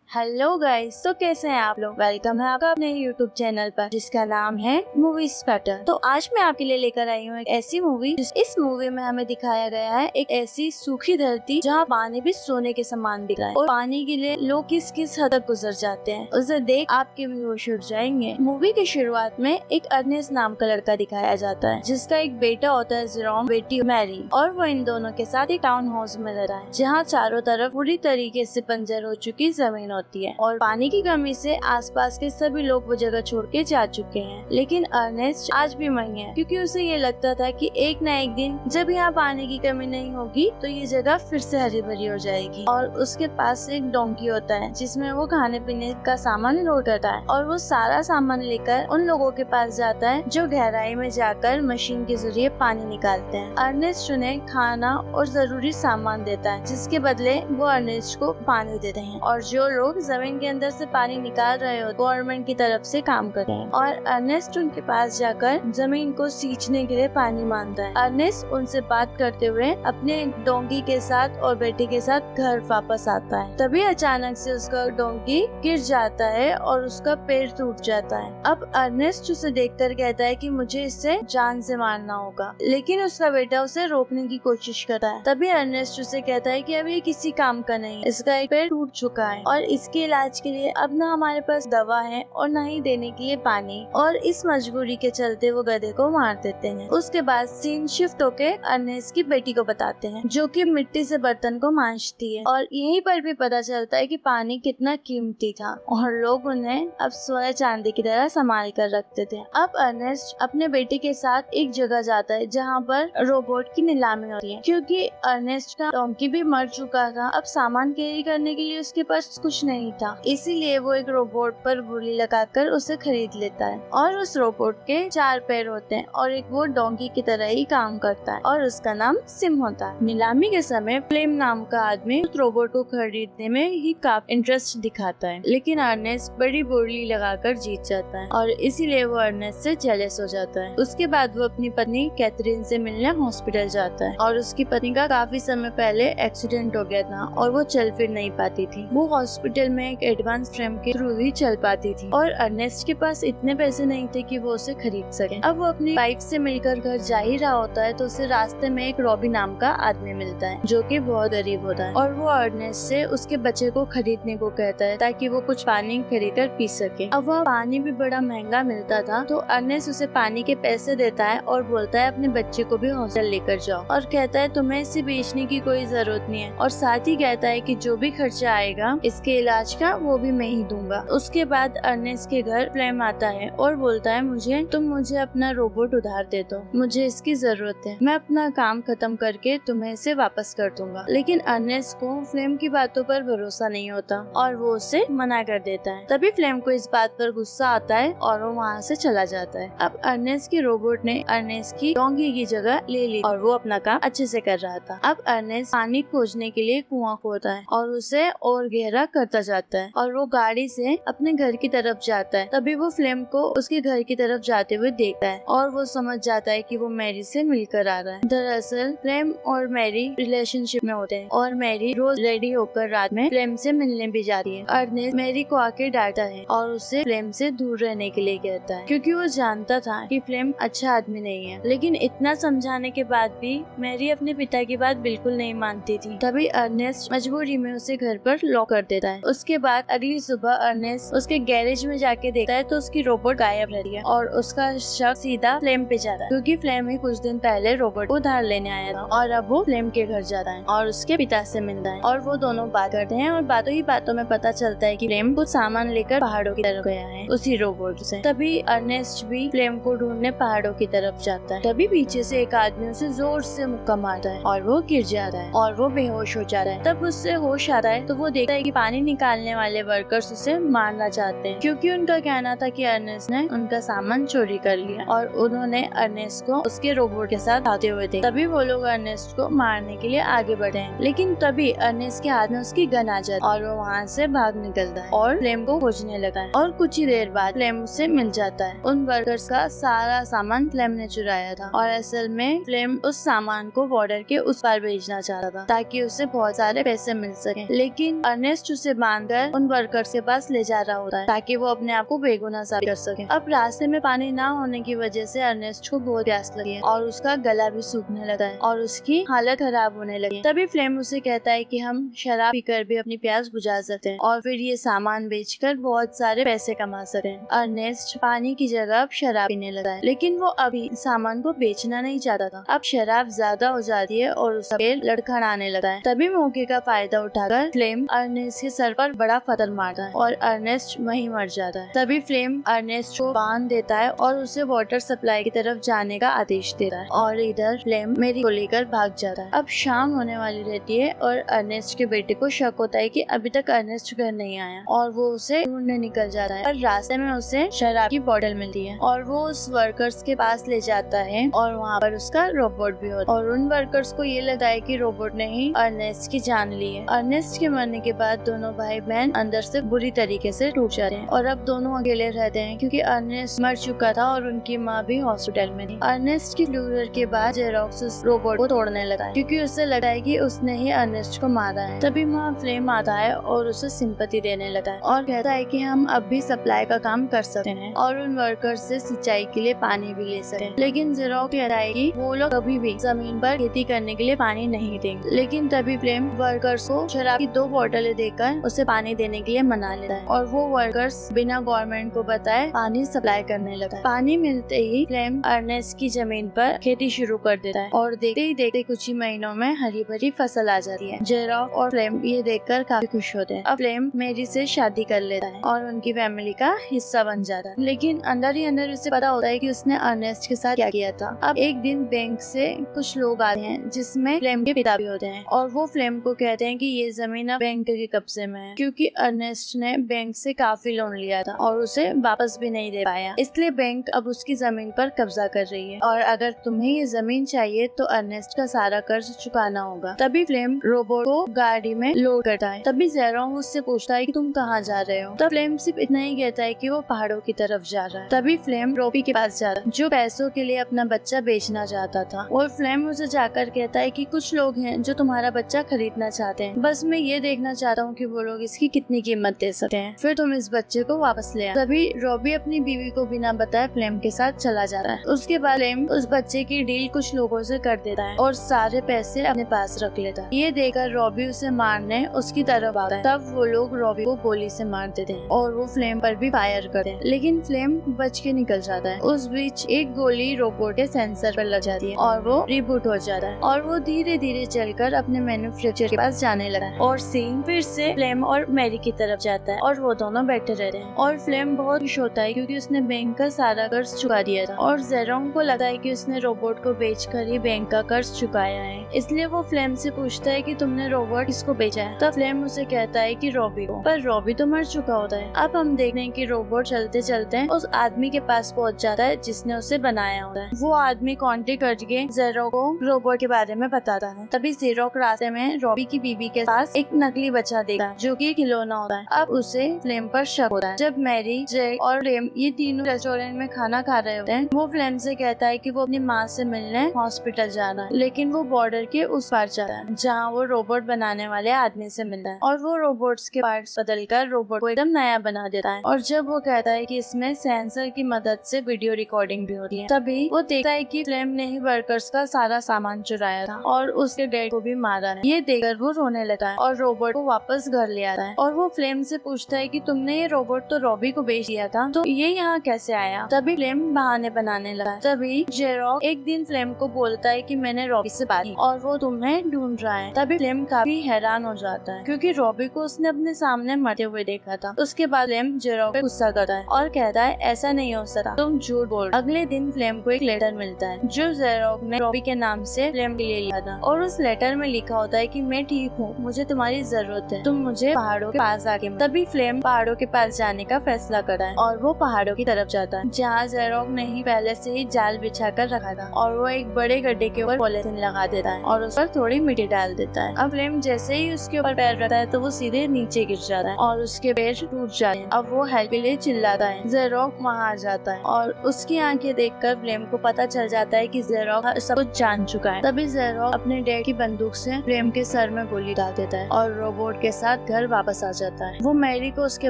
Hello guys, तो कैसे हैं आप लोग। वेलकम है आपका अपने यूट्यूब चैनल पर जिसका नाम है मूवी स्टार्टर। तो आज मैं आपके लिए लेकर आई हूँ एक ऐसी मूवी। इस मूवी में हमें दिखाया गया है एक ऐसी सूखी धरती जहाँ पानी भी सोने के समान दिख रहा है और पानी के लिए लोग किस किस हद तक गुजर जाते हैं, उसे देख आपके भी होश उड़ जाएंगे। मूवी की शुरुआत में एक अर्नेस्ट नाम का लड़का दिखाया जाता है जिसका एक बेटा होता है जेरोम, बेटी मैरी, और वो इन दोनों के साथ एक टाउन हाउस में रहता है जहाँ चारों तरफ पूरी तरीके से बंजर हो चुकी जमीन होती है और पानी की कमी से आसपास के सभी लोग वो जगह छोड़ के जा चुके हैं। लेकिन अर्नेस्ट आज भी वहीं है क्योंकि उसे ये लगता था कि एक न एक दिन जब यहाँ पानी की कमी नहीं होगी तो ये जगह फिर से हरी भरी हो जाएगी। और उसके पास एक डोंकी होता है जिसमें वो खाने पीने का सामान लोड करता है और वो सारा सामान लेकर उन लोगों के पास जाता है जो गहराई में जाकर मशीन के जरिए पानी निकालते हैं। अर्नेस्ट उन्हें खाना और जरूरी सामान देता है जिसके बदले वो अर्नेस्ट को पानी देते हैं और जो लोग जमीन के अंदर से पानी निकाल रहे हो गवर्नमेंट की तरफ से काम करते हैं और अर्नेस्ट उनके पास जाकर जमीन को सींचने के लिए पानी मांगता है। अर्नेस्ट उनसे बात करते हुए अपने डोंकी के साथ और बेटे के साथ घर वापस आता है। तभी अचानक से उसका डोंकी गिर जाता है और उसका पैर टूट जाता है। अब अर्नेस्ट उसे देखकर कहता है कि मुझे इससे जान से मारना होगा, लेकिन उसका बेटा उसे रोकने की कोशिश करता है। तभी अर्नेस्ट उसे कहता है कि अब ये किसी काम का नहीं, इसका एक पैर टूट चुका है और इसके इलाज के लिए अब न हमारे पास दवा है और न ही देने के लिए पानी। और इस मजबूरी के चलते वो गधे को मार देते हैं। उसके बाद सीन शिफ्ट होके अर्नेस्ट की बेटी को बताते हैं जो कि मिट्टी से बर्तन को मांजती है और यहीं पर भी पता चलता है कि पानी कितना कीमती था और लोग उन्हें अब सोने चांदी की तरह संभाल कर रखते थे। अब अर्नेस्ट अपने बेटे के साथ एक जगह जाता है जहाँ पर रोबोट की नीलामी होती है क्योंकि अर्नेस्ट का डोंकी भी मर चुका था। अब सामान कैरी करने के लिए उसके पास कुछ नहीं था, इसीलिए वो एक रोबोट पर बोली लगाकर उसे खरीद लेता है और उस रोबोट के 4 पैर होते हैं और एक वो डोंकी की तरह ही काम करता है और उसका नाम सिम होता है। नीलामी के समय फ्लेम नाम का आदमी उस रोबोट को खरीदने में ही काफी इंटरेस्ट दिखाता है, लेकिन अर्नेस्ट बड़ी बोली लगाकर जीत जाता है और इसीलिए वो अर्नेस्ट से जेलस हो जाता है। उसके बाद वो अपनी पत्नी कैथरीन से मिलने हॉस्पिटल जाता है और उसकी पत्नी का काफी समय पहले एक्सीडेंट हो गया था और वो चल फिर नहीं पाती थी। वो हॉस्पिटल में एक एडवांस फ्रेम के थ्रू ही चल पाती थी और अर्नेस्ट के पास इतने पैसे नहीं थे कि वो उसे खरीद सके। अब वो अपनी वाइफ से मिलकर घर जा ही रहा होता है तो उसे रास्ते में एक रॉबी नाम का आदमी मिलता है जो कि बहुत गरीब होता है और वो अर्नेस्ट से उसके बच्चे को खरीदने को कहता है ताकि वो कुछ पानी खरीद कर पी सके। अब वह पानी भी बड़ा महंगा मिलता था तो अर्नेस्ट उसे पानी के पैसे देता है और बोलता है अपने बच्चे को भी हॉस्टल लेकर जाओ और कहता है तुम्हें इसे बेचने की कोई जरूरत नहीं है और साथ ही कहता है कि जो भी खर्चा आएगा इसके इलाज का वो भी मैं ही दूंगा। उसके बाद अर्नेस्ट के घर फ्लेम आता है और बोलता है तुम मुझे अपना रोबोट उधार दे दो, मुझे इसकी जरूरत है, मैं अपना काम खत्म करके तुम्हें इसे वापस कर दूंगा। लेकिन अर्नेस्ट को फ्लेम की बातों पर भरोसा नहीं होता और वो उसे मना कर देता है। तभी फ्लेम को इस बात पर गुस्सा आता है और वो वहाँ से चला जाता है। अब अर्नेस्ट के रोबोट ने अर्नेस्ट की डोंकी की जगह ले ली और वो अपना काम अच्छे से कर रहा था। अब अर्नेस्ट पानी खोजने के लिए कुआं खोदता है और उसे और गहरा करता जाता है और वो गाड़ी से अपने घर की तरफ जाता है। तभी वो फ्लेम को उसके घर की तरफ जाते हुए देखता है और वो समझ जाता है कि वो मैरी से मिलकर आ रहा है। दरअसल फ्लेम और मैरी रिलेशनशिप में होते हैं और मैरी रोज रेडी होकर रात में फ्लेम से मिलने भी जाती है। अर्नेस्ट मैरी को आके डांटता है और उसे फ्लेम से दूर रहने के लिए कहता है क्योंकि वो जानता था कि फ्लेम अच्छा आदमी नहीं है। लेकिन इतना समझाने के बाद भी मैरी अपने पिता की बात बिल्कुल नहीं मानती थी। तभी अर्नेस्ट मजबूरी में उसे घर पर लॉक कर देता है। उसके बाद अगली सुबह अर्नेस्ट उसके गैरेज में जाके देखता है तो उसकी रोबोट गायब रहती है और उसका शक सीधा फ्लेम पे जाता है क्योंकि फ्लेम ही कुछ दिन पहले रोबोट को उधार लेने आया था और अब वो फ्लेम के घर जाता है और उसके पिता से मिलता है और वो दोनों बात करते हैं और बातों ही बातों में पता चलता है कि फ्लेम कुछ सामान लेकर पहाड़ों की तरफ गया है उसी रोबोट से। तभी अर्नेस्ट भी फ्लेम को ढूंढने पहाड़ों की तरफ जाता है। तभी पीछे से एक आदमी उसे जोर से मुक्का मारता है और वो गिर जाता है और वो बेहोश हो जाता है। तब उससे होश आता है तो वो देखता है कि पानी निकालने वाले वर्कर्स उसे मारना चाहते हैं क्योंकि उनका कहना था कि अर्नेस्ट ने उनका सामान चोरी कर लिया और उन्होंने अर्नेस्ट को उसके रोबोट के साथ आते हुए थे। तभी वो लोग अर्नेस्ट को मारने के लिए आगे बढ़े हैं, लेकिन तभी अर्नेस्ट के हाथ में उसकी गन आ जाती है और वो वहाँ से भाग निकलता है और फ्लेम को खोजने लगा है और कुछ ही देर बाद फ्लेम उससे मिल जाता है। उन वर्कर्स का सारा सामान फ्लेम ने चुराया था और असल में फ्लेम उस सामान को बॉर्डर के उस पार भेजना चाहता था ताकि उसे बहुत सारे पैसे मिल सके। लेकिन अर्नेस्ट उसे बांधकर उन वर्कर्स के पास ले जा रहा होता है ताकि वो अपने आप को बेगुनाह साबित कर सके। अब रास्ते में पानी ना होने की वजह से अर्नेस्ट को बहुत प्यास लगी है और उसका गला भी सूखने लगा है और उसकी हालत खराब होने लगी। तभी फ्लेम उसे कहता है कि हम शराब पीकर भी अपनी प्यास बुझा सकते हैं और फिर ये सामान बेचकर बहुत सारे पैसे कमा सकते हैं। अर्नेस्ट पानी की जगह अब शराब पीने लगा है, लेकिन वो अभी सामान को बेचना नहीं चाहता था। अब शराब ज्यादा हो जाती है और उसका पेट लड़खड़ाने लगा है। तभी मौके का फायदा उठाकर फ्लेम अर्नेस्ट के सर पर बड़ा पत्थर मारता है और अर्नेस्ट वहीं मर जाता है। तभी फ्लेम अर्नेस्ट को बांध देता है और उसे वाटर सप्लाई की तरफ जाने का आदेश देता है और इधर फ्लेम मेरी को लेकर भाग जाता है। अब शाम होने वाली रहती है और अर्नेस्ट के बेटे को शक होता है कि अभी तक अर्नेस्ट घर नहीं आया और वो उसे ढूंढने निकल जाता है। और रास्ते में उसे शराब की बोतल मिलती है और वो उस वर्कर्स के पास ले जाता है और वहाँ पर उसका रोबोट भी होता है और उन वर्कर्स को ये लगता है कि रोबोट ने ही अर्नेस्ट की जान ली है। अर्नेस्ट के मरने के बाद दोनों भाई बहन अंदर से बुरी तरीके से टूट जाते हैं और अब दोनों अकेले रहते हैं क्योंकि अर्नेस्ट मर चुका था और उनकी माँ भी हॉस्पिटल में थी। अर्नेस्ट की फ्लूरर के बाद जेरोक्स उस रोबोट को तोड़ने लगा है क्योंकि उसे लगता है कि उसने ही अर्नेस्ट को मारा है। तभी वहाँ फ्लेम आता है और उसे सिंपैथी देने लगा है और कहता है कि हम अब भी सप्लाई का काम कर सकते हैं और उन वर्कर्स से सिंचाई के लिए पानी भी ले सकते हैं। लेकिन जेरोक्स कहता है कि वो लोग कभी भी जमीन पर खेती करने के लिए पानी नहीं देंगे। लेकिन तभी फ्लेम वर्कर्स को शराब की 2 बोतलें देकर उसे पानी देने के लिए मना लेता है और वो वर्कर्स बिना गवर्नमेंट को बताए पानी सप्लाई करने लगा है। पानी मिलते ही फ्लेम अर्नेस्ट की जमीन पर खेती शुरू कर देता है और देखते ही देखते कुछ ही महीनों में हरी भरी फसल आ जाती है। जेरोक्स और फ्लेम ये देखकर काफी खुश होते हैं। अब फ्लेम मेरी से शादी कर लेता है और उनकी फैमिली का हिस्सा बन जाता है, लेकिन अंदर ही अंदर उसे पता होता है कि उसने अर्नेस्ट के साथ क्या किया था। अब एक दिन बैंक से कुछ लोग आते हैं जिसमें फ्लेम के पिता भी होते हैं और वो फ्लेम को कहते हैं कि ये जमीन अब बैंक के कब्जे में है क्योंकि अर्नेस्ट ने बैंक से काफी लोन लिया था और उसे वापस भी नहीं दे पाया, इसलिए बैंक अब उसकी जमीन पर कब्जा कर रही है और अगर तुम्हें ये जमीन चाहिए तो अर्नेस्ट का सारा कर्ज चुकाना होगा। तभी फ्लेम रोबोट को गाड़ी में लोड करता है। तभी जेरोक्स उससे पूछता है कि तुम कहाँ जा रहे हो। तब फ्लेम सिर्फ इतना ही कहता है कि वो पहाड़ों की तरफ जा रहा है। तभी फ्लेम रोबी के पास जाता है जो पैसों के लिए अपना बच्चा बेचना चाहता था और फ्लेम उसे जाकर कहता है कि कुछ लोग हैं जो तुम्हारा बच्चा खरीदना चाहते हैं, बस मैं ये देखना चाहता हूँ कि वो लोग इसकी कितनी कीमत दे सकते हैं, फिर तुम इस बच्चे को वापस ले आओ। तभी रोबी अपनी बीवी को बिना बताए फ्लेम के साथ चला जाता है। उसके बाद फ्लेम उस बच्चे की डील कुछ लोगों से कर देता है और सारे पैसे अपने पास रख लेता है। ये देखकर रोबी उसे मारने उसकी तरफ आता है। तब वो लोग रोबी को गोली से मार देते हैं और वो फ्लेम पर भी फायर करते हैं, लेकिन फ्लेम बच के निकल जाता है। उस बीच एक गोली रोबोट के सेंसर पर लग जाती है और वो रिबूट हो जाता है और वो धीरे धीरे चलकर अपने मैन्युफैक्चर के पास जाने लगा है और सीन फिर से फ्लेम और मैरी की तरफ जाता है और वो दोनों बैठे रहते हैं और फ्लेम बहुत खुश होता है क्योंकि उसने बैंक का सारा कर्ज चुका दिया था और जेरोक्स को लगता है कि उसने रोबोट को बेचकर ही बैंक का कर्ज चुकाया है, इसलिए वो फ्लेम से पूछता है कि तुमने रोबोट किसको बेचा है। तब फ्लेम उसे कहता है कि रोबी को, पर रोबी तो मर चुका होता है। अब हम देखते हैं कि रोबोट चलते चलते उस आदमी के पास पहुंच जाता है जिसने उसे बनाया होता है। वो आदमी कांटेक्ट करके जेरोक्स को रोबोट के बारे में बताता है। तभी जेरोक्स रास्ते में रोबी की बीवी के पास एक नकली बच्चा देखता है जो कि खिलौना होता है। अब उसे फ्लेम पर शक होता है। जब मैरी, जैक और फ्लेम ये तीनों रेस्टोरेंट में खाना खा रहे होते हैं, वो फ्लेम से कहता है कि वो अपनी माँ से मिलने हॉस्पिटल जाना है, लेकिन वो बॉर्डर के उस पार जाता है जहाँ वो रोबोट बनाने वाले आदमी से मिलता है और वो रोबोट्स के पार्ट्स बदलकर रोबोट को एकदम नया बना देता है। और जब वो कहता है कि इसमें सेंसर की मदद से वीडियो रिकॉर्डिंग भी होती है, तभी वो देखता है कि फ्लेम ने ही वर्कर्स का सारा सामान चुराया था और उसके डैड को भी मारा है। ये देखकर वो रोने लगता है और रोबोट को वापस घर ले आता है और वो फ्लेम से पूछता है कि तुमने ये रोबोट तो रोबी को बेच दिया था, तो ये यहाँ कैसे आया। तभी फ्लेम बहाने बनाने लगा। तभी जेरोक्स एक दिन फ्लेम को बोलता है कि मैंने रोबी से बात की और वो तुम्हें ढूंढ रहा है। तभी फ्लेम काफी हैरान हो जाता है क्योंकि रोबी को उसने अपने सामने मरते हुए देखा था। उसके बाद फ्लेम जेरोक्स पे गुस्सा करता है और कहता है ऐसा नहीं हो सकता, तुम झूठ बोल। अगले दिन फ्लेम को एक लेटर मिलता है जो जेरोक्स ने रोबी के नाम से फ्लेम के लिए लिखा था और उस लेटर में लिखा होता है कि मैं ठीक हूँ, मुझे तुम्हारी जरूरत है, तुम मुझे पहाड़ों के पास आके। तभी फ्लेम पहाड़ों के पास जाने का फैसला करता है और वो पहाड़ों की तरफ जाता है जहाँ जेरोक्स ने ही पहले से ही जाल बिछा कर रखा था और वो एक बड़े गड्ढे के ऊपर पॉलिथीन लगा देता है और उस पर थोड़ी मिट्टी डाल देता है। अब फ्लेम जैसे ही उसके ऊपर पैर रखता है तो वो सीधे नीचे गिर जाता है और उसके पैर टूट जाते हैं। अब वो हेल्प के लिए चिल्लाता है। जेरोक्स वहाँ आ जाता है और उसकी आंखें देखकर फ्लेम को पता चल जाता है कि जेरोक्स सब कुछ जान चुका है। तभी जेरोक्स अपने डैड की बंदूक से फ्लेम के सर में गोली डाल देता है और रोबोट के साथ घर वापस आ जाता है। वो मैरी को उसके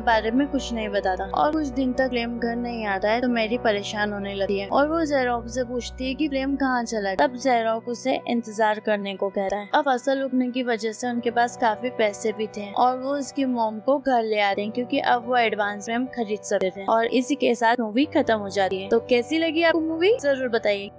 बारे में कुछ नहीं बताता और कुछ दिन तक प्रेम घर नहीं आता है तो मैरी परेशान होने लगती है और वो ज़ेरोक्स से पूछती है कि प्रेम कहाँ चला। तब ज़ेरोक्स उसे इंतजार करने को कहता है। अब फसल उगने की वजह से उनके पास काफी पैसे भी थे और वो उसकी मॉम को घर ले आते हैं क्योंकि अब वो एडवांस में खरीद सकते थे और इसी के साथ मूवी खत्म हो जाती है। तो कैसी लगी आपको मूवी जरूर बताइए।